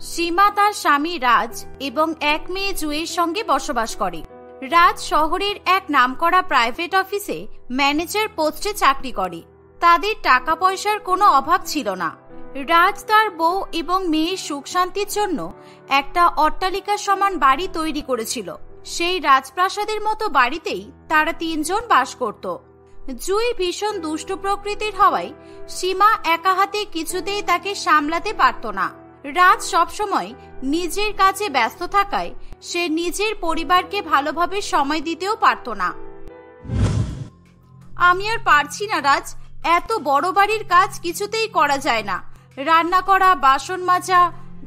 সীমা তার স্বামী রাজ এবং এক মেয়ে জুঁইয়ের সঙ্গে বসবাস করে। রাজ শহরের এক নামকরা প্রাইভেট অফিসে ম্যানেজার পোস্টে চাকরি করে। তাদের টাকা পয়সার কোনো অভাব ছিল না। রাজ তার বউ এবং মেয়ের সুখ শান্তির জন্য একটা অট্টালিকার সমান বাড়ি তৈরি করেছিল। সেই রাজপ্রাসাদের মতো বাড়িতেই তারা 3 জন বাস করত। জুঁই ভীষণ দুষ্ট প্রকৃতির হওয়ায় সীমা একা হাতে কিছুতেই তাকে সামলাতে পারত না। রাজ সবসময় নিজের কাজে ব্যস্ত থাকায় সে নিজের পরিবারকে ভালোভাবে সময় দিতেও পারত না। আমি আর পারছি না রাজ, এত বড় বাড়ির কাজ কিছুতেই করা যায় না। রান্না করা, বাসন মাজা,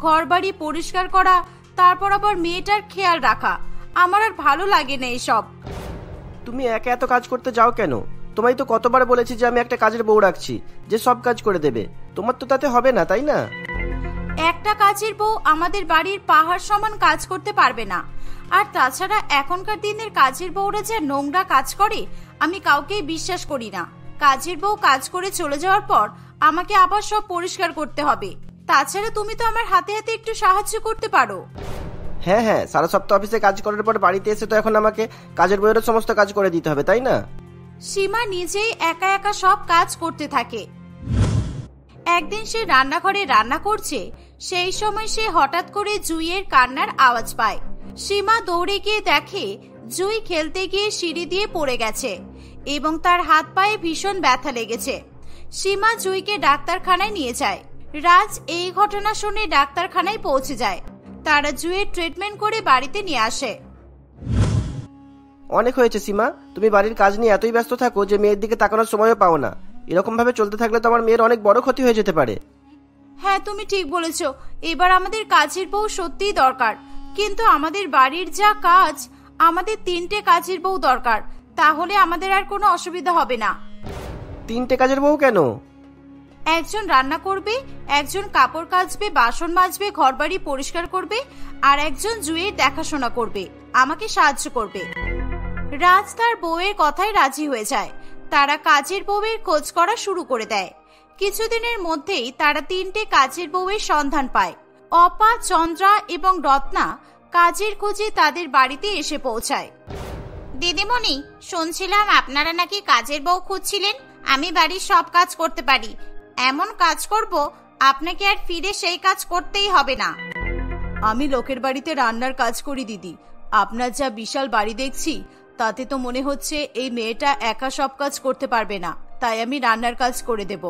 ঘরবাড়ি পরিষ্কার করা, তারপর আবার মেয়েটার খেয়াল রাখা, আমার আর ভালো লাগে না এসব। তুমি একা এত কাজ করতে যাও কেন? তোমায় তো কতবার বলেছি যে আমি একটা কাজের বউ রাখছি যে সব কাজ করে দেবে। তোমার তো তাতে হবে না, তাই না? একটা কাজের বউ আমাদের বাড়ির পাহাড় সমান কাজ করতে পারবে না। আর তাছাড়া এখনকার দিনের কাজের বউরা যে নোংরা কাজ করে আমি কাউকেই বিশ্বাস করি না। কাজের বউ কাজ করে চলে যাওয়ার পর আমাকে আবার সব পরিষ্কার করতে হবে। তাছাড়া তুমি তো আমার হাতে হাতে একটু সাহায্য করতে পারো। হ্যাঁ, সারা সপ্তাহ অফিসে কাজ করার পর বাড়িতে এসে তো এখন আমাকে কাজের বউয়ের সমস্ত কাজ করে দিতে হবে, তাই না? সীমা নিজেই একা একা সব কাজ করতে থাকে। একদিন সে রান্নাঘরে রান্না করছে, সেই সময় সে হঠাৎ করে জুঁইয়ের কান্নার আওয়াজ পায়। সীমা দৌড়ে গিয়ে দেখে জুঁই খেলতে গিয়ে সিঁড়ি দিয়ে পড়ে গেছে এবং তার হাত পায়ে ভীষণ ব্যথা লেগেছে। সীমা জুঁইকে ডাক্তারখানায় নিয়ে যায়। রাজ এই ঘটনা শুনে ডাক্তারখানায় পৌঁছে যায়। তারা জুঁইয়ের ট্রিটমেন্ট করে বাড়িতে নিয়ে আসে। অনেক হয়েছে সীমা, তুমি বাড়ির কাজ নিয়ে এতই ব্যস্ত থাকো যে মেয়ের দিকে তাকানোর সময়ও পাও না। এরকম ভাবে চলতে থাকলে তো আমার মেয়ের অনেক বড় ক্ষতি হয়ে যেতে পারে। হ্যাঁ, তুমি ঠিক বলেছো। এবার আমাদের কাজের বউ সত্যিই দরকার, কিন্তু আমাদের বাড়ির যা কাজ, আমাদের 3টে কাজের বউ দরকার, তাহলে আমাদের আর কোনো অসুবিধা হবে না। 3টে কাজের বউ কেন? একজন রান্না করবে, একজন কাপড় কাচবে, বাসন মাজবে, ঘরবাড়ি পরিষ্কার করবে, আর একজন জুঁইয়ের দেখাশোনা করবে, আমাকে সাহায্য করবে। রাজ তার বউয়ের কথায় রাজি হয়ে যায়। তারা কাজের বউয়ের খোঁজ করা শুরু করে দেয়। কিছুদিনের মধ্যেই তারা 3টে কাজের বউয়ের সন্ধান পায়। অপা, চন্দ্রা এবং রত্না কাজের খোঁজে তাদের বাড়িতে এসে পৌঁছায়। দিদিমণি, শুনছিলাম আপনারা নাকি কাজের বউ খুঁজছিলেন। আমি বাড়ির সব কাজ করতে পারি, এমন কাজ করব আপনাকে আর ফিরে সেই কাজ করতেই হবে না। আমি লোকের বাড়িতে রান্নার কাজ করি দিদি। আপনার যা বিশাল বাড়ি দেখছি তাতে তো মনে হচ্ছে এই মেয়েটা একা সব কাজ করতে পারবে না, তাই আমি রান্নার কাজ করে দেব।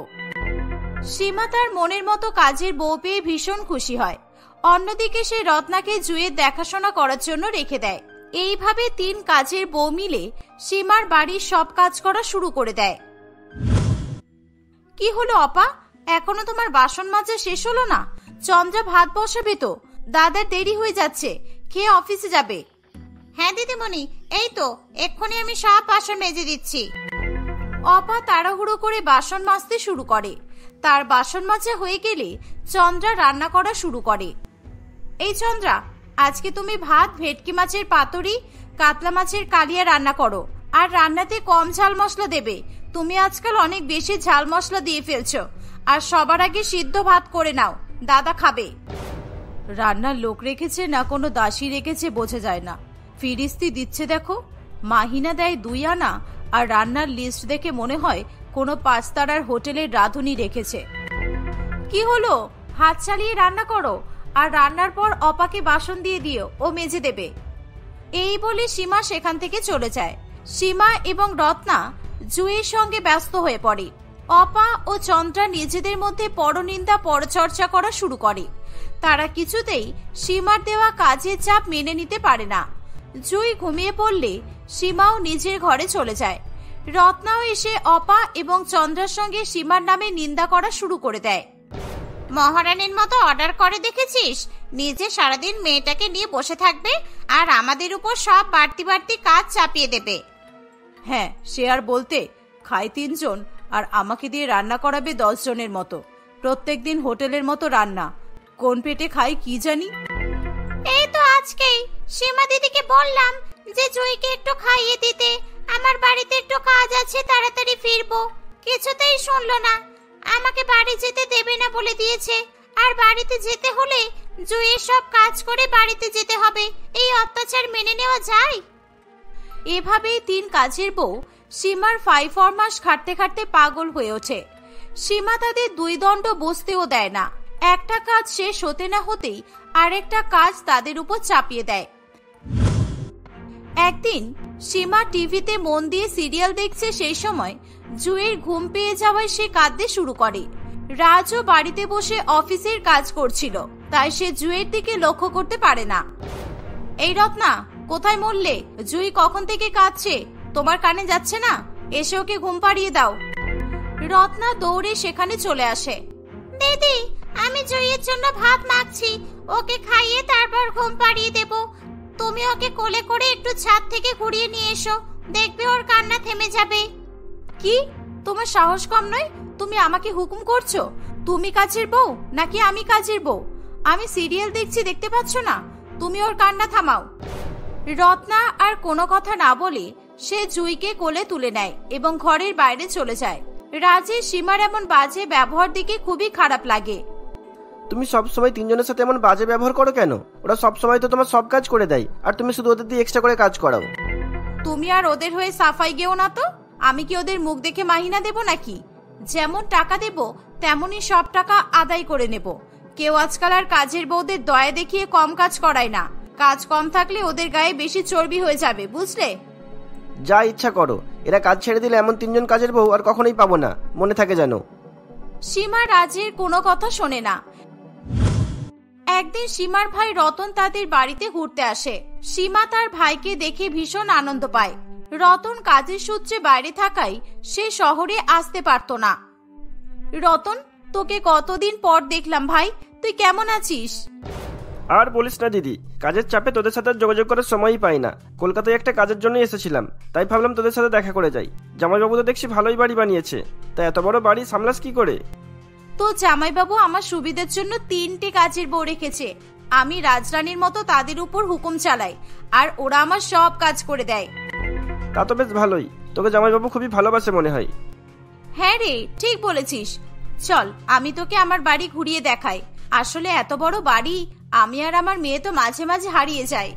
সীমা তার মনের মতো কাজের বউ পেয়ে ভীষণ খুশি হয়। অন্যদিকে সে রত্নাকে জুঁইয়ের দেখাশোনা করার জন্য রেখে দেয়। এইভাবে 3 কাজের বউ মিলে সীমার বাড়ির সব কাজ করা শুরু করে দেয়। কি হলো অপা, এখনো তোমার বাসন মাজা শেষ হলো না? চন্দ্রা ভাত বসাবে তো, দাদার দেরি হয়ে যাচ্ছে, খেয়ে অফিসে যাবে। হ্যাঁ দিদিমণি, এই তো এক্ষুনি আমি সব বাসন মেজে দিচ্ছি। অপা তাড়াহুড়ো করে বাসন মাজতে শুরু করে। তার বাসন মাজা হয়ে গেলে চন্দ্রা রান্না করা শুরু করে। এই চন্দ্রা, আজকে তুমি ভাত, ভেটকি মাছের পাতুরি, কাতলা মাছের কালিয়া রান্না করো, আর রান্নাতে কম ঝাল মশলা দেবে। তুমি আজকাল অনেক বেশি ঝাল মশলা দিয়ে ফেলছো। আর সবার আগে সিদ্ধ ভাত করে নাও, দাদা খাবে। রান্নার লোক রেখেছে না কোনো দাসী রেখেছে বোঝা যায় না। ফিরিস্তি দিচ্ছে দেখো, মাহিনা দেয় 2 আনা, আর রান্নার লিস্ট দেখে মনে হয় কোনো 5 তারার হোটেলের রাঁধুনি রেখেছে। কি হলো, হাত চালিয়ে রান্না করো, আর রান্নার পর অপাকে বাসন দিয়ে দিও, ও মেজে দেবে। এই বলে সীমা সেখান থেকে চলে যায়। সীমা এবং রত্না জুঁইয়ের সঙ্গে ব্যস্ত হয়ে পড়ে। অপা ও চন্দ্রা নিজেদের মধ্যে পরনিন্দা পরচর্চা করা শুরু করে। তারা কিছুতেই সীমার দেওয়া কাজের চাপ মেনে নিতে পারে না। জুঁই ঘুমিয়ে পড়লে সীমাও নিজের ঘরে চলে যায়। রত্নাও এসে অপা এবং চন্দ্রার সঙ্গে সীমার নামে নিন্দা করা শুরু করে দেয়। মহারানীর মতো অর্ডার করে দেখেছিস, নিজে সারাদিন মেয়েটাকে নিয়ে বসে থাকবে আর আমাদের উপর সব বাড়তি বাড়তি কাজ চাপিয়ে দেবে। হ্যাঁ, সে আর বলতে, খাই 3 জন আর আমাকে দিয়ে রান্না করাবে 10 জনের মতো। প্রত্যেকদিন হোটেলের মতো রান্না, কোন পেটে খাই কি জানি। এই তো আজকেই সীমা দিদিকে বললাম যে জুঁইকে একটু খাইয়ে দিতে, আমার বাড়িতে একটু কাজ আছে, তাড়াতাড়ি ফিরবো। কিছুতেই শুনলো না, আমাকে বাড়ি যেতে দেবে না বলে দিয়েছে। আর বাড়িতে যেতে হলে জুঁইয়ের সব কাজ করে বাড়িতে যেতে হবে, এই অত্যাচার মেনে নেওয়া যায়? এভাবেই 3 কাজের বউ সীমার 5 মাস খাটতে খাটতে পাগল হয়ে ওঠে। সীমা তাদের 2 দণ্ড বসতেও দেয় না। একটা কাজ শেষ হতে না হতেই আরেকটা কাজ তাদের উপর চাপিয়ে দেয়। একদিন সীমা টিভিতে মন দিয়ে সিরিয়াল দেখছে, সেই সময় জুঁইয়ের ঘুম পেয়ে যাওয়ায় সে কাঁদতে শুরু করে। রাজও বাড়িতে বসে অফিসের কাজ করছিল, তাই সে জুঁইয়ের দিকে লক্ষ্য করতে পারে না। এই রত্না, কোথায় মরলে? জুঁই কখন থেকে কাঁদছে, তোমার কানে যাচ্ছে না? এসে ওকে ঘুম পাড়িয়ে দাও। রত্না দৌড়ে সেখানে চলে আসে। দিদি, আমি জুঁইয়ের জন্য ভাত মাখছি, ওকে খাইয়ে তারপর ঘুম পাড়িয়ে দেব। তুমি ওকে কোলে করে একটু ছাদ থেকে ঘুরিয়ে নিয়ে এসো, দেখবে ওর কান্না থেমে যাবে। কি, তোমার সাহস কম নয়? তুমি আমাকে হুকুম করছো? তুমি কাজের বউ নাকি আমি কাজের বউ? আমি সিরিয়াল দেখছি, দেখতে পাচ্ছ না? তুমি ওর কান্না থামাও। রত্না আর কোনো কথা না বলে সে জুঁইকে কোলে তুলে নেয় এবং ঘরের বাইরে চলে যায়। রাজের সীমার এমন বাজে ব্যবহার দেখে খুবই খারাপ লাগে। তুমি সবসময় 3 জনের সাথে এমন বাজে ব্যবহার করো কেন? ওরা সবসময় তো তোমার সব কাজ করে দেয়, আর তুমি শুধু ওদের দিয়ে এক্সট্রা করে কাজ করাও। তুমি আর ওদের হয়ে সাফাই গেও না তো। আমি কি ওদের মুখ দেখে মাহিনা দেব নাকি? যেমন টাকা দেব তেমনই সব টাকা আদায় করে নেব। কেউ আজকাল আর কাজের বউদের দয়া দেখিয়ে কম কাজ করায় না। কাজ কম থাকলে ওদের গায়ে বেশি চর্বি হয়ে যাবে, বুঝলে? যা ইচ্ছা করো, এরা কাজ ছেড়ে দিলে এমন 3 জন কাজের বউ আর কখনোই পাবো না, মনে থাকে জানো। সীমা রাজের কোনো কথা শোনে না। একদিন সীমার ভাই রতন তাদের বাড়িতে ঘুরতে আসে। সীমা তার ভাইকে দেখে ভীষণ আনন্দ পায়। রতন কাজের সূত্রে বাইরে থাকায় সে শহরে আসতে পারত না। রতন, তোকে কতদিন পর দেখলাম ভাই, তুই কেমন আছিস? আর বলিস না দিদি, কাজের চাপে তোদের সাথে যোগাযোগ করার সময়ই পাই না। কলকাতায় একটা কাজের জন্য এসেছিলাম, তাই ভাবলাম তোদের সাথে দেখা করে যাই। জামাইবাবু তো দেখছি ভালোই বাড়ি বানিয়েছে, তাই এত বড় বাড়ি সামলাস কি করে? তো জামাইবাবু আমার সুবিধার জন্য 3টে কাজের বউ রেখেছে। আমি রাজরানীর মতো তাদের উপর হুকুম চালাই, আর ওরা আমার সব কাজ করে দেয়। তা তো বেশ ভালোই, তোকে জামাইবাবু খুবই ভালোবাসে মনে হয়। হ্যাঁ রে, ঠিক বলেছিস। চল, আমি তোকে আমার বাড়ি ঘুরিয়ে দেখাই। আসলে এত বড় বাড়ি আমি আর আমার মেয়ে তো মাঝে মাঝে হারিয়ে যাই।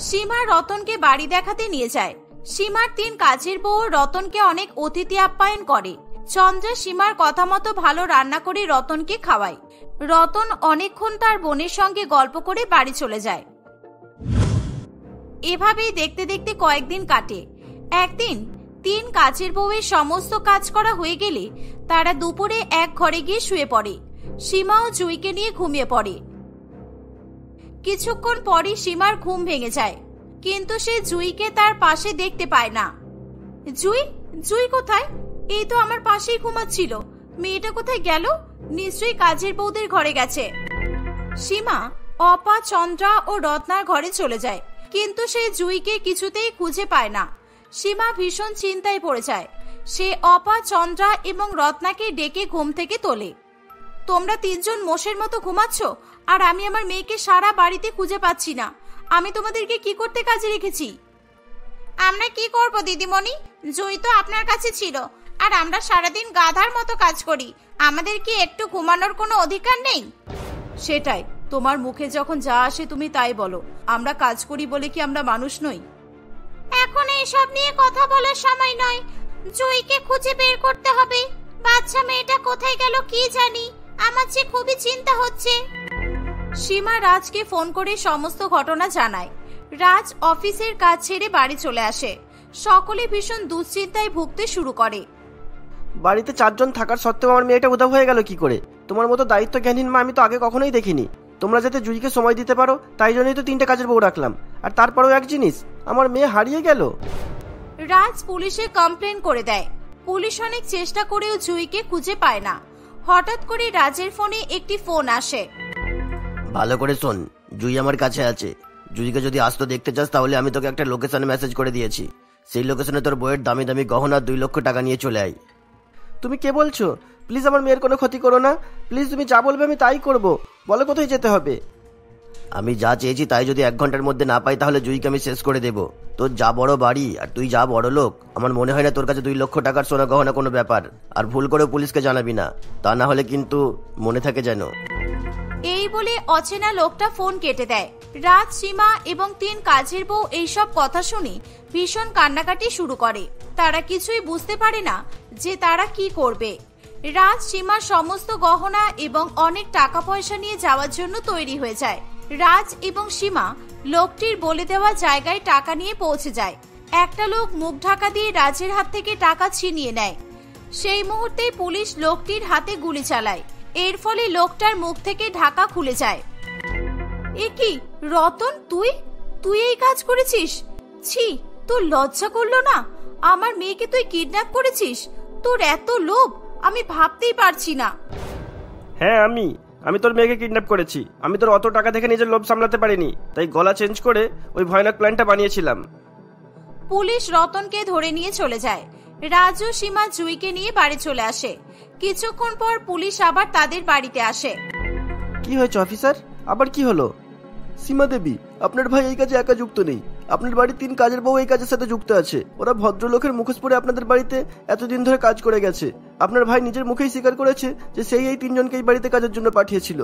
সীমা রতনকে বাড়ি দেখাতে নিয়ে যায়। সীমার 3 কাজের বউ রতনকে অনেক অতিথি আপ্যায়ন করে। চন্দ্রা সীমার কথা মতো ভালো রান্না করে রতনকে খাওয়ায়। রতন অনেকক্ষণ তার বোনের সঙ্গে গল্প করে বাড়ি চলে যায়। এভাবেই দেখতে দেখতে কয়েকদিন কাটে। একদিন 3 কাজের বউয়ের সমস্ত কাজ করা হয়ে গেলে তারা দুপুরে এক ঘরে গিয়ে শুয়ে পড়ে। সীমা ও জুঁইকে নিয়ে ঘুমিয়ে পড়ে। কিছুক্ষণ পরই সীমার ঘুম ভেঙে যায়, কিন্তু সে জুঁইকে তার পাশে দেখতে পায় না। জুঁই, জুঁই কোথায়? এই তো আমার পাশেই ঘুমাচ্ছিল। মেয়েটা কোথায় গেল? নিশ্চয়ই কাজের বউদের ঘরে গেছে। সীমা অপা, চন্দ্রা ও রত্নার ঘরে চলে যায়, কিন্তু সে জুঁইকে কিছুতেই খুঁজে পায় না। সীমা ভীষণ চিন্তায় পড়ে যায়। সে অপা, চন্দ্রা এবং রত্নাকে ডেকে ঘুম থেকে তোলে। তোমরা 3 জন মোষের মতো ঘুমাচ্ছ, আর আমি আমার মেয়েকে সারা বাড়িতে খুঁজে পাচ্ছি না। আমি তোমাদেরকে কি করতে কাজে রেখেছি? আমরা কি করব দিদিমণি, জুঁই তো আপনার কাছে ছিল, আর আমরা সারাদিন গাধার মতো কাজ করি। আমাদের কি একটু ঘুমানোর কোনো অধিকার নেই? সেটাই, তোমার মুখে যখন যা আসে তুমি তাই বলো। আমরা কাজ করি বলে কি আমরা মানুষ নই? এখন এইসব নিয়ে কথা বলার সময় নয়। জুঁইকে খুঁজে বের করতে হবে। বাচ্চা মেয়েটা কোথায় গেল কি জানি, আমার যে খুবই চিন্তা হচ্ছে। সীমা রাজকে ফোন করে সমস্ত ঘটনা জানায়। রাজ অফিসের কাজ ছেড়ে বাড়ি চলে আসে। সকলে ভীষণ দুশ্চিন্তায় ভুগতে শুরু করে। বাড়িতে 4 জন থাকার সত্ত্বেও আমার মেয়েটা উধাও হয়ে গেল কি করে? তোমার মতো দায়িত্ব জ্ঞানহীন মা আমি তো আগে কখনোই দেখিনি। তোমরা যাতে জুঁইকে সময় দিতে পারো তাই জন্যই তো 3টে কাজের বউ রাখলাম, আর তারপরেও এক জিনিস, আমার মেয়ে হারিয়ে গেল। রাজ পুলিশে কমপ্লেন করে দেয়। পুলিশ অনেক চেষ্টা করেও জুঁইকে খুঁজে পায় না। হঠাৎ করে রাজের ফোনে একটি ফোন আসে। ভালো করে শোন, জুঁই আমার কাছে আছে। জুঁইকে যদি আসতে দেখতে চাস তাহলে আমি তোকে একটা লোকেশনে মেসেজ করে দিয়েছি। সেই লোকেশনে তোর বইয়ের দামি দামি গহনা 2 লক্ষ টাকা নিয়ে চলে আয়। তুমি কে বলছো? প্লিজ আমার মেয়ের কোনো ক্ষতি করো না। প্লিজ তুমি যা বলবে আমি তাই করব। বলো কোথায় যেতে হবে? আমি যা চেয়েছি তাই যদি 1 ঘন্টার মধ্যে না পাই তাহলে জুঁইকে আমি শেষ করে দেব। তোর যা বড় বাড়ি আর তুই যা বড় লোক, আমার মনে হয় না তোর কাছে 2 লক্ষ টাকার সোনা গহনা কোনো ব্যাপার। আর ভুল করে পুলিশকে জানাবি না, তা না হলে কিন্তু মনে থাকে যেন। এই বলে অচেনা লোকটা ফোন কেটে দেয়। রাজ, সীমা এবং 3 কাজের বউ এইসব কথা শুনে ভীষণ কান্নাকাটি শুরু করে। তারা কিছুই বুঝতে পারে না যে তারা কি করবে। রাজ সীমার সমস্ত গহনা এবং অনেক টাকা পয়সা নিয়ে যাওয়ার জন্য তৈরি হয়ে যায়। রাজ এবং সীমা লোকটির বলে দেওয়া জায়গায় টাকা নিয়ে পৌঁছে যায়। একটা লোক মুখ ঢাকা দিয়ে রাজের হাত থেকে টাকা ছিনিয়ে নেয়। সেই মুহূর্তেই পুলিশ লোকটির হাতে গুলি চালায়। এর ফলে লোকটার মুখ থেকে ঢাকা খুলে যায়। এ কি রতন, তুই এই কাজ করেছিস? ছি, তোর লজ্জা করলো না? আমার মেয়েকে তুই কিডন্যাপ করেছিস? তোর এত লোভ আমি ভাবতেই পারছি না। হ্যাঁ, আমি তোর মেয়েকে কিডন্যাপ করেছি। আমি তোর অত টাকা দেখে নিজের লোভ সামলাতে পারিনি, তাই গলা চেঞ্জ করে ওই ভয়ানক প্ল্যানটা বানিয়েছিলাম। পুলিশ রতনকে ধরে নিয়ে চলে যায়। রাজু, সীমা জুইকে নিয়ে বাড়ি চলে আসে। কিছুক্ষণ পর পুলিশ আবার তাদের বাড়িতে আসে। কি হয়েছে অফিসার? আবার কি হলো? সীমা দেবী, আপনার ভাই এই কাজে একা যুক্ত নেই। আপনার বাড়ির 3 কাজের বউ এই কাজের সাথে যুক্ত আছে। ওরা ভদ্রলোকের মুখোশ পরে আপনাদের বাড়িতে এতদিন ধরে কাজ করে গেছে। আপনার ভাই নিজের মুখেই স্বীকার করেছে যে সেই এই 3 জনকে এই বাড়িতে কাজের জন্য পাঠিয়েছিল।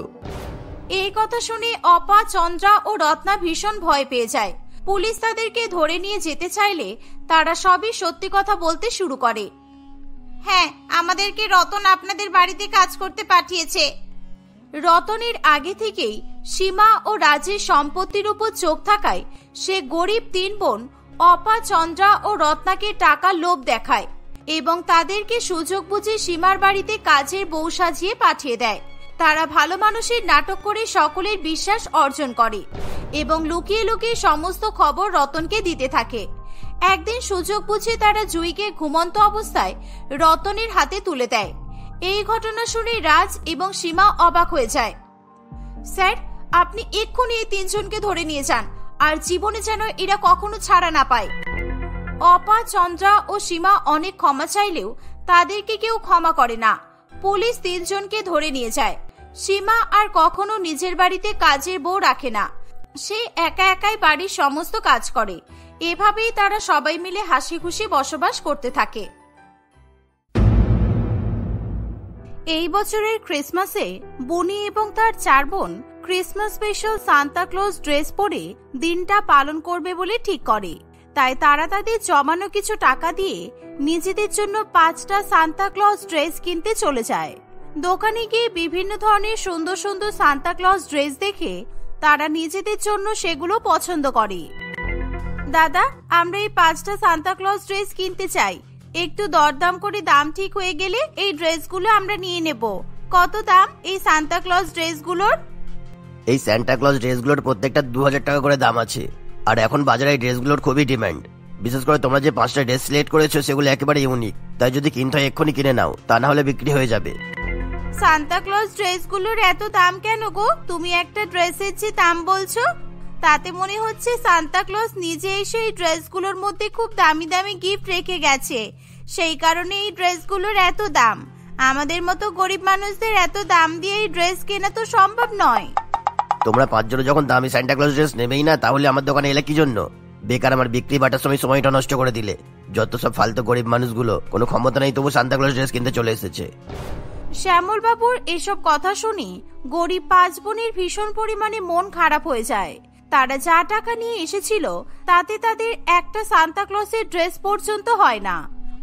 এই কথা শুনে অপা, চন্দ্রা ও রত্না ভীষণ ভয় পেয়ে যায়। পুলিশ তাদেরকে ধরে নিয়ে যেতে চাইলে তারা সবই সত্যি কথা বলতে শুরু করে। হ্যাঁ, আমাদেরকে রতন আপনাদের বাড়িতে কাজ করতে পাঠিয়েছে। রতনের আগে থেকেই সীমা ও রাজের সম্পত্তির উপর চোখ থাকায় সে গরিব 3 বোন অপা, চন্দ্রা ও রত্নাকে টাকা লোভ দেখায় এবং তাদেরকে সুযোগ বুঝে সীমার বাড়িতে কাজের বউ সাজিয়ে পাঠিয়ে দেয়। তারা ভালো মানুষের নাটক করে সকলের বিশ্বাস অর্জন করে এবং লুকিয়ে লুকিয়ে সমস্ত খবর রতনকে দিতে থাকে। একদিন সুযোগ বুঝে তারা জুইকে ঘুমন্ত অবস্থায় রতনের হাতে তুলে দেয়। এই ঘটনা শুনে রাজ এবং সীমা অবাক হয়ে যায়। স্যার, আপনি এক্ষুনি এই 3 জনকে ধরে নিয়ে যান, আর জীবনে যেন এরা কখনো ছাড়া না পায়। অপা, চন্দ্রা ও সীমা অনেক ক্ষমা চাইলেও তাদেরকে কেউ ক্ষমা করে না। পুলিশ 3 জনকে ধরে নিয়ে যায়। সীমা আর কখনো নিজের বাড়িতে কাজের বউ রাখে না। সে একা একাই বাড়ির সমস্ত কাজ করে। এভাবেই তারা সবাই মিলে হাসি খুশি বসবাস করতে থাকে। এই বছরের ক্রিসমাসে বনি এবং তার 4 বোন Christmas special Santa Claus dress পরে দিনটা পালন করবে বলে ঠিক করে। তাই তারা তাদের জমানো কিছু টাকা দিয়ে নিজেদের জন্য 5টা সান্তা ক্লজ ড্রেস কিনতে চলে যায়। দোকানে গিয়ে বিভিন্ন ধরনের সুন্দর সুন্দর সান্তা ক্লজ ড্রেস দেখে তারা নিজেদের জন্য সেগুলো পছন্দ করে। দাদা, আমরা এই 5টা সান্তা ক্লজ ড্রেস কিনতে চাই। একটু দরদাম করে দাম ঠিক হয়ে গেলে এই ড্রেসগুলো আমরা নিয়ে নেব। কত দাম এই সান্তা ক্লজ ড্রেসগুলোর? এই সান্তা ক্লজ ড্রেসগুলোর প্রত্যেকটা 2000 টাকা করে দাম আছে। আর এখন বাজারে এই ড্রেসগুলোর খুবই ডিমান্ড। বিশেষ করে তোমরা যে 5টা ড্রেস সিলেক্ট করেছো সেগুলো একেবারে ইউনিক। তাই যদি কিনতে হয় এক্ষুনি কিনে নাও, তা না হলে বিক্রি হয়ে যাবে। সান্তা ক্লজ ড্রেসগুলোর এত দাম কেন গো? তুমি একটা ড্রেসের যে দাম বলছো, তাতে মনে হচ্ছে সান্তা ক্লজ নিজে এসে এই ড্রেসগুলোর মধ্যে খুব দামি দামি গিফট রেখে গেছে। সেই কারণে এই ড্রেসগুলোর এত দাম। আমাদের মতো গরিব মানুষদের এত দাম দিয়ে এই ড্রেস কেনা তো সম্ভব নয়। তোমরা 5 জন যখন দামি সান্তা ক্লজ ড্রেস নেবেই না, তাহলে আমার দোকানে এলে কি জন্য? বেকার আমার বিক্রি বাটার সময় সময়টা নষ্ট করে দিলে। যত সব ফালতু গরিব মানুষগুলো কোনো ক্ষমতা নেই, তবু সান্তা ক্লজ ড্রেস কিনতে চলে এসেছে। শ্যামল বাবুর এসব কথা শুনে গরিব 5 বোনের ভীষণ পরিমাণে মন খারাপ হয়ে যায়। তারা যা টাকা নিয়ে এসেছিল তাতে তাদের একটা সান্তা ক্লজের ড্রেস পর্যন্ত হয় না।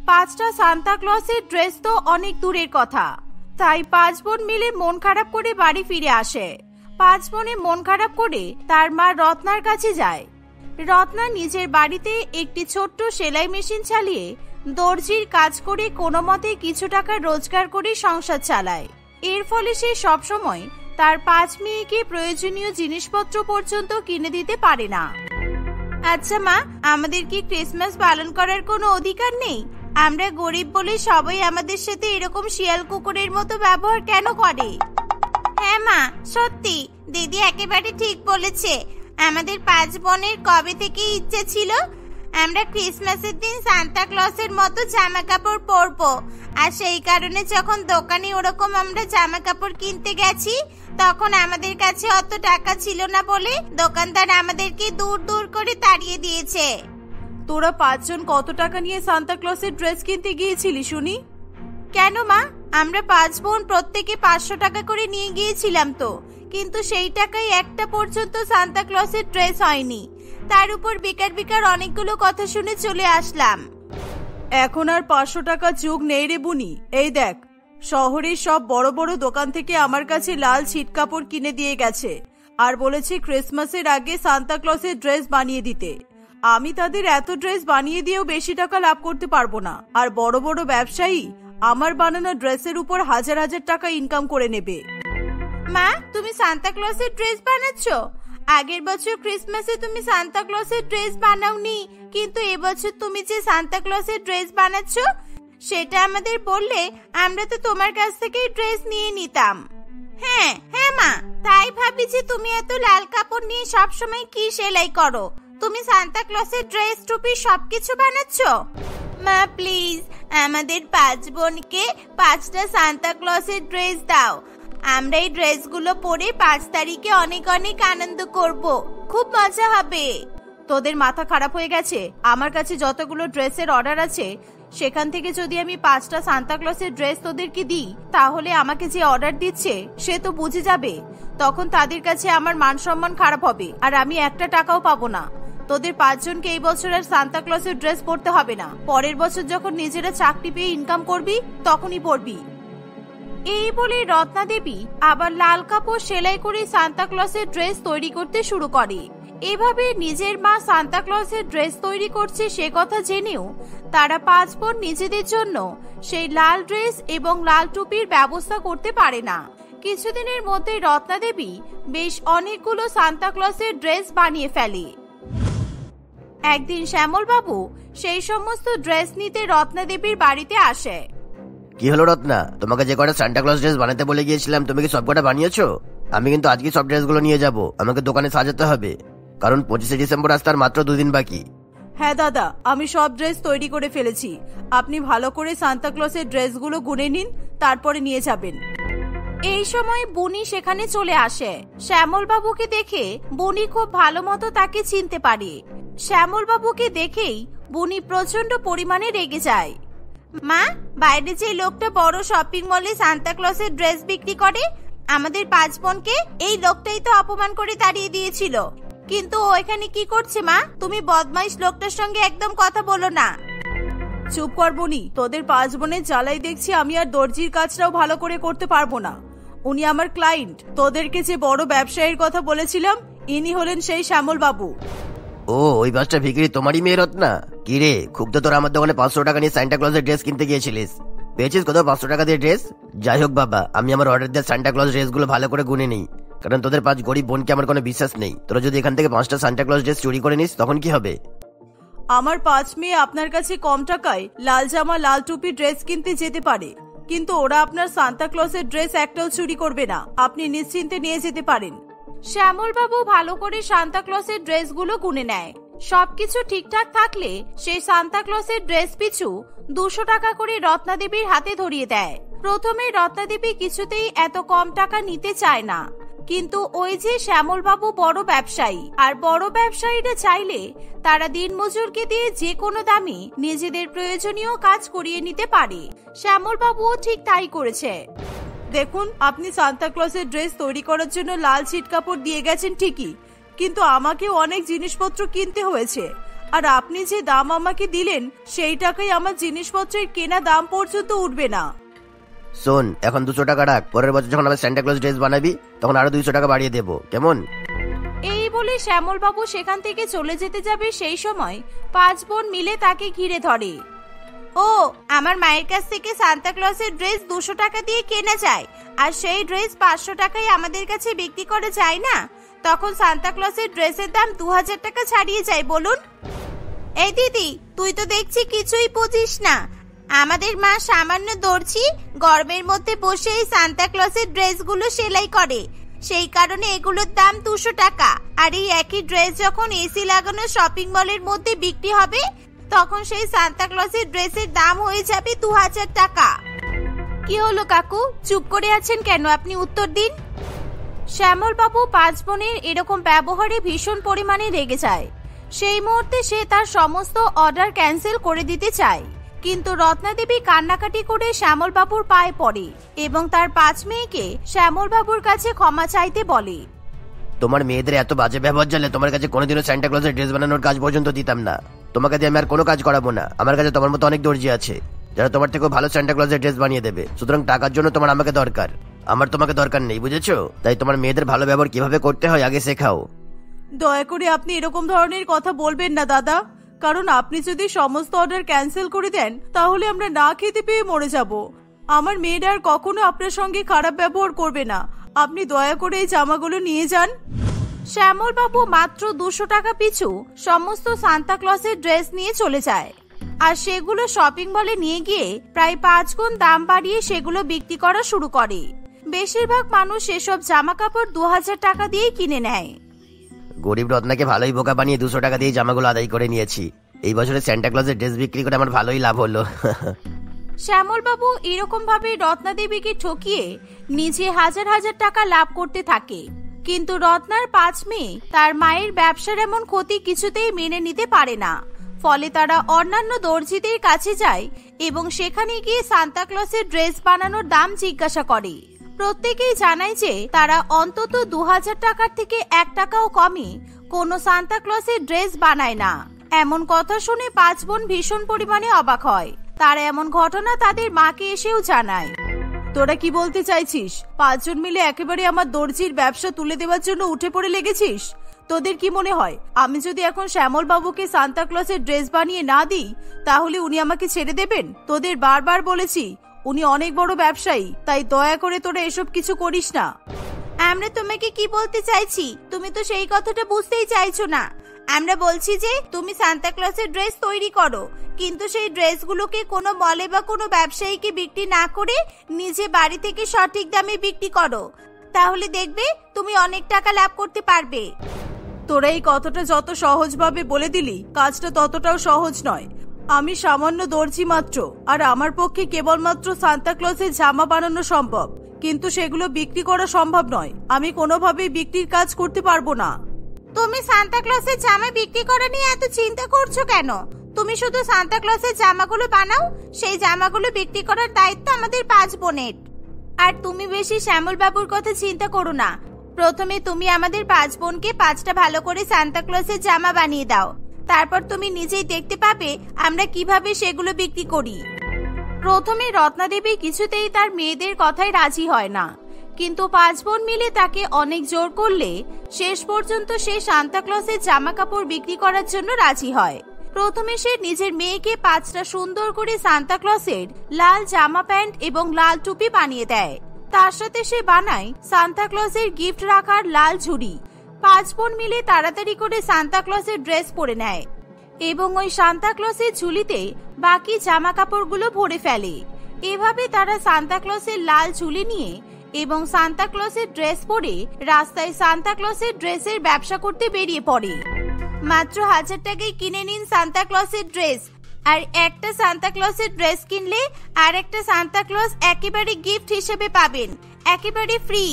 5টা সান্তা ক্লজের ড্রেস তো অনেক দূরের কথা। তাই 5 বোন মিলে মন খারাপ করে বাড়ি ফিরে আসে। 5 বোনে মন খারাপ করে তার মা রত্নার কাছে যায়। রত্না নিজের বাড়িতে একটি ছোট্ট সেলাই মেশিন চালিয়ে দর্জির কাজ করে কোনো মতে কিছু টাকা রোজগার করে সংসার চালায়। এর ফলে সে সবসময় তার 5 মেয়েকে প্রয়োজনীয় জিনিসপত্র পর্যন্ত কিনে দিতে পারে না। আচ্ছা মা, আমাদের কি ক্রিসমাস পালন করার কোনো অধিকার নেই? আমরা গরিব বলে সবাই আমাদের সাথে এরকম শিয়াল কুকুরের মতো ব্যবহার কেন করে? হ্যাঁ মা, সত্যি দিদি একেবারে ঠিক বলেছে। আমাদের 5 বোনের কবে থেকে ইচ্ছে ছিল আমরা ক্রিসমাসের দিন সান্তা ক্লজের মতো জামা কাপড় পরবো। আর সেই কারণে যখন দোকানে ওরকম আমরা জামা কাপড় কিনতে গেছি, তখন আমাদের কাছে অত টাকা ছিল না বলে দোকানদার আমাদেরকে দূর দূর করে তাড়িয়ে দিয়েছে। তোরা 5 জন কত টাকা নিয়ে সান্তা ক্লজের ড্রেস কিনতে গিয়েছিলি শুনি? কেন মা, আমরা 5 বোন প্রত্যেকে 500 টাকা করে নিয়ে গিয়েছিলাম তো, কিন্তু সেই টাকায় একটা পর্যন্ত সান্তা ক্লসের ড্রেস হয়নি। তার উপর বেকার বেকার অনেকগুলো কথা শুনে চলে আসলাম। এখন আর 500 টাকা যুগ নেই রে বুনি। এই দেখ, শহরের সব বড় বড় দোকান থেকে আমার কাছে লাল ছিট কাপড় কিনে দিয়ে গেছে আর বলেছে ক্রিসমাসের আগে সান্তা ক্লসের ড্রেস বানিয়ে দিতে। আমি তাদের এত ড্রেস বানিয়ে দিয়েও বেশি টাকা লাভ করতে পারবো না, আর বড় বড় ব্যবসায়ী আমার বানানো ড্রেসের উপর হাজার হাজার টাকা ইনকাম করে নেবে। মা, তুমি সান্তা ক্লসের ড্রেস বানাচ্ছো? আগের বছর ক্রিসমাসে তুমি সান্তা ক্লসের ড্রেস বানাওনি, কিন্তু এবছর তুমি যে সান্তা ক্লসের ড্রেস বানাচ্ছো সেটা আমাদের বললে আমরা তো তোমার কাছ থেকেই ড্রেস নিয়ে নিতাম। হ্যাঁ হ্যাঁ মা, তাই ভাবি যে তুমি এত লাল কাপড় নিয়ে সবসময় কি সেলাই করো। তুমি সান্তা ক্লসের ড্রেস টুপি সবকিছু বানাচ্ছো? মা প্লিজ, আমাদের 5 বোনকে 5টা সান্তা ক্লসের ড্রেস দাও। আমরা এই ড্রেসগুলো পরে 5 তারিখে অনেক অনেক আনন্দ করব, খুব মজা হবে। তোদের মাথা খারাপ হয়ে গেছে? আমার কাছে যতগুলো ড্রেসের অর্ডার আছে সেখান থেকে যদি আমি 5টা সান্তা ক্লসের ড্রেস তোদেরকে দিই, তাহলে আমাকে যে অর্ডার দিচ্ছে সে তো বুঝে যাবে। তখন তাদের কাছে আমার মান সম্মান খারাপ হবে, আর আমি একটা টাকাও পাবো না। তোদের 5 জনকে এই বছর আর সান্তা ক্লসের ড্রেস পরতে হবে না। পরের বছর যখন নিজেরা চাকরি পেয়ে ইনকাম করবি তখনই পরবি। এই বলে রত্না দেবী আবার লাল কাপড় সেলাই করে সান্তা ক্লসের ড্রেস তৈরি করতে শুরু করে। এভাবে নিজের মা সান্তা ক্লসের ড্রেস তৈরি করছে সে কথা জেনেও তারা 5 বোন নিজেদের জন্য সেই লাল ড্রেস এবং লাল টুপির ব্যবস্থা করতে পারে না। কিছুদিনের মধ্যে রত্না দেবী বেশ অনেকগুলো সান্তা ক্লসের ড্রেস বানিয়ে ফেলে। একদিন শ্যামল বাবু সেই সমস্ত ড্রেস নিতে রত্না দেবীর বাড়িতে আসে। কি হলো রত্না, তোমাকে যে কটা সান্টা ক্লজ ড্রেস বানাতে বলে গিয়েছিলাম তুমি কি সবকটা বানিয়েছো? আমি কিন্তু আজকে সব ড্রেসগুলো নিয়ে যাব, আমাকে দোকানে সাজাতে হবে, কারণ 25শে ডিসেম্বর আসতে আর মাত্র 2 দিন বাকি। হ্যাঁ দাদা, আমি সব ড্রেস তৈরি করে ফেলেছি। আপনি ভালো করে সান্তা ক্লসের ড্রেসগুলো গুনে নিন, তারপরে নিয়ে যাবেন। এই সময় বুনি সেখানে চলে আসে। শ্যামল বাবুকে দেখে বুনি খুব ভালো মতো তাকে চিনতে পারে। শ্যামল বাবুকে দেখেই বুনি প্রচন্ড পরিমাণে রেগে যায়। মা, বাইরে যে লোকটা বড় শপিং মলে সান্তা ক্লসের ড্রেস বিক্রি করে, আমাদের 5 বোনকে এই লোকটাই তো অপমান করে তাড়িয়ে দিয়েছিল। কিন্তু ও এখানে কি করছে মা? তুমি বদমাইশ লোকটার সঙ্গে একদম কথা বলো না। চুপ কর বনি, তোদের 5 বোনের জ্বালাই দেখছি আমি আর দর্জির কাজটাও ভালো করে করতে পারবো না। উনি আমার ক্লায়েন্ট। তোদেরকে যে বড় ব্যবসায়ীর কথা বলেছিলাম ইনি হলেন সেই শ্যামল বাবু। ও, ওই বাসটা ভিকিরি তোমারই মেয়ে রত্না? কি রে, খুব তো তোরা আমার দোকানে 500 টাকা নিয়ে সান্টা ক্লজের ড্রেস কিনতে গিয়েছিলিস, পেয়েছিস কত 500 টাকা দিয়ে ড্রেস? যাই হোক বাবা, আমি আমার অর্ডার দেওয়া সান্টা ক্লজ ড্রেসগুলো ভালো করে গুনে নিই, কারণ তোদের 5 গরিব বোনকে আমার কোনো বিশ্বাস নেই। তোরা যদি এখান থেকে 5টা সান্টা ক্লজ ড্রেস চুরি করে নিস তখন কি হবে? আমার 5 মেয়ে আপনার কাছে কম টাকায় লাল জামা লাল টুপি ড্রেস কিনতে যেতে পারে, কিন্তু ওরা আপনার সান্তা ক্লজের ড্রেস একটাও চুরি করবে না। আপনি নিশ্চিন্তে নিয়ে যেতে পারেন। শ্যামল বাবু ভালো করে সান্তা ক্লসের ড্রেসগুলো গুনে নেয়। সবকিছু ঠিকঠাক থাকলে সেই সান্তা ক্লসের ড্রেস পিছু 200 টাকা করে রত্না দেবীর হাতে ধরিয়ে দেয়। প্রথমে রত্না দেবী কিছুতেই এত কম টাকা নিতে চায় না, কিন্তু ওই যে শ্যামল বাবু বড় ব্যবসায়ী, আর বড় ব্যবসায়ীরা চাইলে তারা দিনমজুরকে দিয়ে যে কোনো দামে নিজেদের প্রয়োজনীয় কাজ করিয়ে নিতে পারে। শ্যামল বাবুও ঠিক তাই করেছে। দেখুন, আপনি সান্তা ক্লজের ড্রেস তৈরি করার জন্য লাল ছিট কাপড় দিয়ে গেছেন ঠিকই, কিন্তু আমাকে অনেক জিনিসপত্র কিনতে হয়েছে, আর আপনি যে দাম আমাকে দিলেন সেই টাকায় আমার জিনিসপত্রের কেনা দাম পর্যন্ত উঠবে না। শোন, এখন 200 টাকা রাখ, পরের বছর যখন আমার সান্টা ক্লজ ড্রেস বানাবি তখন আরো 200 টাকা বাড়িয়ে দেবো, কেমন? এই বলে শ্যামল বাবু সেখান থেকে চলে যেতে যাবে সেই সময় 5 বোন মিলে তাকে ঘিরে ধরে। ও, আমার মায়ের কাছ থেকে সান্তা ক্লজের ড্রেস 200 টাকা দিয়ে কেনা যায়, আর সেই ড্রেস 500 টাকায় আমাদের কাছে বিক্রি করা যায় না? তখন সান্তা ক্লজের ড্রেসের দাম 2000 টাকা ছাড়িয়ে যায় বলুন। এই দিদি, তুই তো দেখছি কিছুই বুঝিস না। আমাদের মা সামান্য দর্জি গরমের মধ্যে বসে এই সান্তা ক্লজের ড্রেসগুলো সেলাই করে, সেই কারণে এগুলোর দাম 200 টাকা। আর এই একই ড্রেস যখন এসি লাগানো শপিং মলের মধ্যে বিক্রি হবে তখন সেই সান্তা ক্লজের ড্রেসের দাম হয়ে যাবে 2000 টাকা। কি হলো কাকু, চুপ করে আছেন কেন? আপনি উত্তর দিন। শ্যামল বাবু 5 বোনের এরকম ব্যবহারে ভীষণ পরিমাণে রেগে যায়। সেই মুহূর্তে সে তার সমস্ত অর্ডার ক্যান্সেল করে দিতে চায়, কিন্তু রত্নাদেবী কান্নাকাটি করে শ্যামল বাবুর পায়ে পড়ে এবং তার 5 মেয়েকে শ্যামল বাবুর কাছে ক্ষমা চাইতে বলে। তোমার মেয়েদের এত বাজে ব্যবহার জানলে তোমার কাছে কোনোদিনও সান্টা ক্লজের ড্রেস বানানোর কাজ পর্যন্ত দিতাম না। তোমাকে দিয়ে আমি আর কোনো কাজ করাবো না। আমার কাছে তোমার মতো অনেক দর্জি আছে যারা তোমার থেকেও ভালো সান্টা ক্লজের ড্রেস বানিয়ে দেবে। সুতরাং টাকার জন্য তোমার আমাকে দরকার, আমার তোমাকে দরকার নেই, বুঝেছো? তাই তোমার মেয়েদের ভালো ব্যবহার কিভাবে করতে হয় আগে শেখাও। দয়া করে আপনি এরকম ধরনের কথা বলবেন না দাদা, কারণ আপনি যদি সমস্ত অর্ডার ক্যান্সেল করে দেন তাহলে আমরা না খেতে পেয়ে মরে যাব। আমার মেয়েরা আর কখনো আপনার সঙ্গে খারাপ ব্যবহার করবে না। আপনি দয়া করে এই জামাগুলো নিয়ে যান। শ্যামল বাবু মাত্র 200 টাকা পিছু সমস্ত সান্তা ক্লজের ড্রেস নিয়ে চলে যায় আর সেগুলো শপিং মলে নিয়ে গিয়ে প্রায় 5 গুণ দাম বাড়িয়ে সেগুলো বিক্রি করা শুরু করে। বেশিরভাগ মানুষ এসব জামা কাপড় 2000 টাকা দিয়ে কিনে নেয়। গরিব রত্নাকে ভালোই বোকা বানিয়ে 200 টাকা দিয়ে জামাগুলো আদায় করে নিয়েছি। এই বছরে সান্টা ক্লজের ড্রেস বিক্রি করে আমার ভালোই লাভ হলো। শ্যামল বাবু এরকম ভাবে রত্নাদেবীকে ঠকিয়ে নিজে হাজার হাজার টাকা লাভ করতে থাকে। কিন্তু রত্নার 5 মেয়ে তার মায়ের ব্যবসার এমন ক্ষতি কিছুতেই মেনে নিতে পারে না। ফলে তারা অন্যান্য দর্জিদের কাছে যায় এবং সেখানে গিয়ে সান্তা ক্লজের ড্রেস বানানোর দাম জিজ্ঞাসা করে। প্রত্যেকেই জানায় যে তারা অন্তত 2000 টাকার থেকে 1 টাকাও কমে কোনো সান্তা ক্লজের ড্রেস বানায় না। এমন কথা শুনে 5 বোন ভীষণ পরিমাণে অবাক হয়। তারা এমন ঘটনা তাদের মাকে এসেও জানায়। তোরা কি বলতে চাইছিস? 5 জন মিলে একেবারে আমার দর্জির ব্যবসা তুলে দেওয়ার জন্য উঠে পড়ে লেগেছিস? তোদের কি মনে হয় আমি যদি এখন শ্যামল বাবুকে সান্তা ক্লজের ড্রেস বানিয়ে না দিই তাহলে উনি আমাকে ছেড়ে দেবেন? তোদের বারবার বলেছি উনি অনেক বড় ব্যবসায়ী, তাই দয়া করে তোরা এসব কিছু করিস না। আমরা তোমাকে কি বলতে চাইছি তুমি তো সেই কথাটা বুঝতেই চাইছো না। আমরা বলছি যে তুমি সান্তা ক্লজের ড্রেস তৈরি করো, কিন্তু সেই ড্রেসগুলোকে কোনো মলে বা কোনো ব্যবসায়ীকে বিক্রি না করে নিজে বাড়ি থেকে সঠিক দামে বিক্রি করো, তাহলে দেখবে তুমি অনেক টাকা লাভ করতে পারবে। তোরা এই কথাটা যত সহজভাবে বলে দিলি কাজটা ততটাও সহজ নয়। আমি সামান্য দর্জি মাত্র, আর আমার পক্ষে কেবলমাত্র সান্তা ক্লজের জামা বানানো সম্ভব, কিন্তু সেগুলো বিক্রি করা সম্ভব নয়। আমি কোনোভাবেই বিক্রির কাজ করতে পারবো না। তুমি সান্তা ক্লজের জামা বিক্রি করা নিয়ে এত চিন্তা করছো কেন? তুমি শুধু সান্তা ক্লজের জামাগুলো বানাও, সেই জামাগুলো বিক্রি করার দায়িত্ব আমাদের 5 বোনের। আর তুমি বেশি শ্যামল বাবুর কথা চিন্তা করো না। প্রথমে তুমি আমাদের 5 বোনকে 5টা ভালো করে সান্তা ক্লজের জামা বানিয়ে দাও, তারপর তুমি নিজেই দেখতে পাবে আমরা কিভাবে সেগুলো বিক্রি করি। প্রথমে রত্নাদেবী কিছুতেই তার মেয়েদের কথায় রাজি হয় না, কিন্তু 5 বোন মিলে তাকে অনেক জোর করলে শেষ পর্যন্ত সে সান্তা ক্লজের জামা কাপড় বিক্রি করার জন্য রাজি হয়। প্রথমে সে নিজের মেয়েকে 5টা সুন্দর করে সান্তা ক্লজের লাল জামা প্যান্ট এবং লাল টুপি বানিয়ে দেয়। তার সাথে সে বানায় সান্তা ক্লজের গিফট রাখার লাল ঝুড়ি। 5 বোন মিলে তাড়াতাড়ি করে সান্তা ক্লজের ড্রেস পরে নেয় এবং ওই সান্তা ক্লজের ঝুলিতে বাকি জামা কাপড়গুলো ভরে ফেলে। এভাবে তারা সান্তা ক্লজের লাল ঝুলি নিয়ে এবং সান্তা ক্লজের ড্রেস পরে রাস্তায় সান্তা ক্লজের ড্রেসের ব্যবসা করতে বেরিয়ে পড়ে। মাত্র 1000 টাকায় কিনে নিন সান্তা ক্লজের ড্রেস, আর একটা সান্তা ক্লজের ড্রেস কিনলে আর একটা সান্তা ক্লজ একেবারে গিফট হিসেবে পাবেন, একেবারে ফ্রি।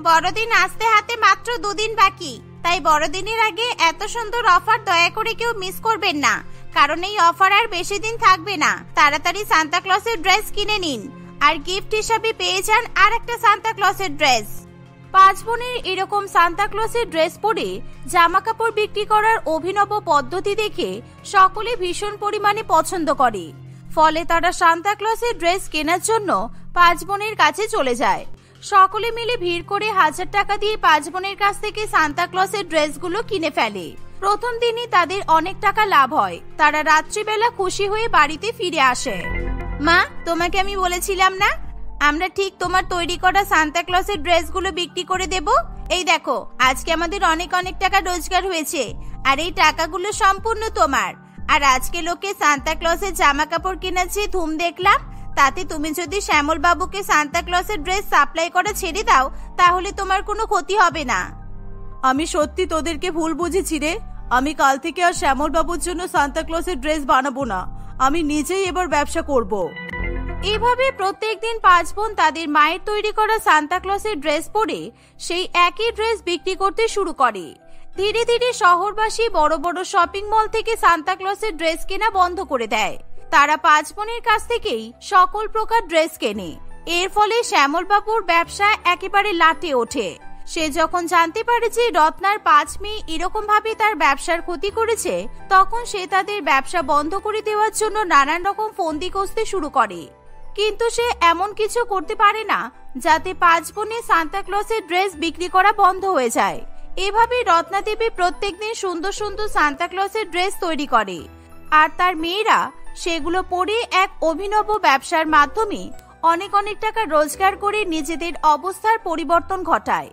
বড়দিন আসতে হাতে মাত্র 2 দিন বাকি, তাই বড়দিনের আগে এত সুন্দর অফার দয়া করে কেউ মিস করবেন না, কারণ এই অফার আর বেশি দিন থাকবে না। তাড়াতাড়ি সান্তা ক্লজের ড্রেস কিনে নিন আর গিফট হিসেবে পেয়ে যান আর একটা সান্তা ক্লজের ড্রেস। 5 বোনের এরকম সান্তা ক্লজের ড্রেস পরে জামা কাপড় বিক্রি করার অভিনব পদ্ধতি দেখে সকলে ভীষণ পরিমাণে পছন্দ করে। ফলে তারা সান্তা ক্লজের ড্রেস কেনার জন্য 5 বোনের কাছে চলে যায়। সকলে মিলে ভিড় করে 1000 টাকা দিয়ে 5 বোনের কাছ থেকে সান্তা ক্লজের ড্রেসগুলো কিনে ফেলে। প্রথম দিনই তাদের অনেক টাকা লাভ হয়। তারা রাত্রিবেলা খুশি হয়ে বাড়িতে ফিরে আসে। মা, তোমাকে আমি বলেছিলাম না আমরা ঠিক তোমার তৈরি করা সান্তা ক্লজের ড্রেসগুলো বিক্রি করে দেব। এই দেখো, আজকে আমাদের অনেক অনেক টাকা রোজগার হয়েছে, আর এই টাকাগুলো সম্পূর্ণ তোমার। আর আজকে লোকে সান্তা ক্লজের জামা কাপড় কেনার ধুম দেখলাম, তাতে তুমি যদি শ্যামল বাবুকে সান্তা ক্লজের ড্রেস সাপ্লাই করা ছেড়ে দাও তাহলে তোমার কোনো ক্ষতি হবে না। আমি সত্যি তোদেরকে ভুল বুঝেছি রে। আমি কাল থেকে আর শ্যামল বাবুর জন্য সান্তা ক্লজের ড্রেস বানাবো না, আমি নিজেই এবার ব্যবসা করব। এভাবে প্রত্যেকদিন 5 বোন তাদের মায়ের তৈরি করা সান্তা ক্লজের ড্রেস পরে সেই একই ড্রেস বিক্রি করতে শুরু করে। ধীরে ধীরে শহরবাসী বড় বড় শপিং মল থেকে সান্তা ক্লজের ড্রেস কেনা বন্ধ করে দেয়। তারা 5 বোনের কাছ থেকেই সকল প্রকার ড্রেস কেনে। এর ফলে শ্যামল বাবুর ব্যবসা একেবারে লাটে ওঠে। সে যখন জানতে পারে যে রত্নার 5 মেয়ে এরকম ভাবে তার ব্যবসার ক্ষতি করেছে, তখন সে তাদের ব্যবসা বন্ধ করে দেওয়ার জন্য নানান রকম ফন্দি কষতে শুরু করে। কিন্তু সে এমন কিছু করতে পারে না যাতে 5 বোনে সান্তা ক্লসের ড্রেস বিক্রি করা বন্ধ হয়ে যায়। এভাবে রত্না দেবী প্রত্যেকদিন সুন্দর সুন্দর সান্তা ক্লসের ড্রেস তৈরি করে, আর তার মেয়েরা সেগুলো পরে এক অভিনব ব্যবসার মাধ্যমে অনেক অনেক টাকা রোজগার করে নিজেদের অবস্থার পরিবর্তন ঘটায়।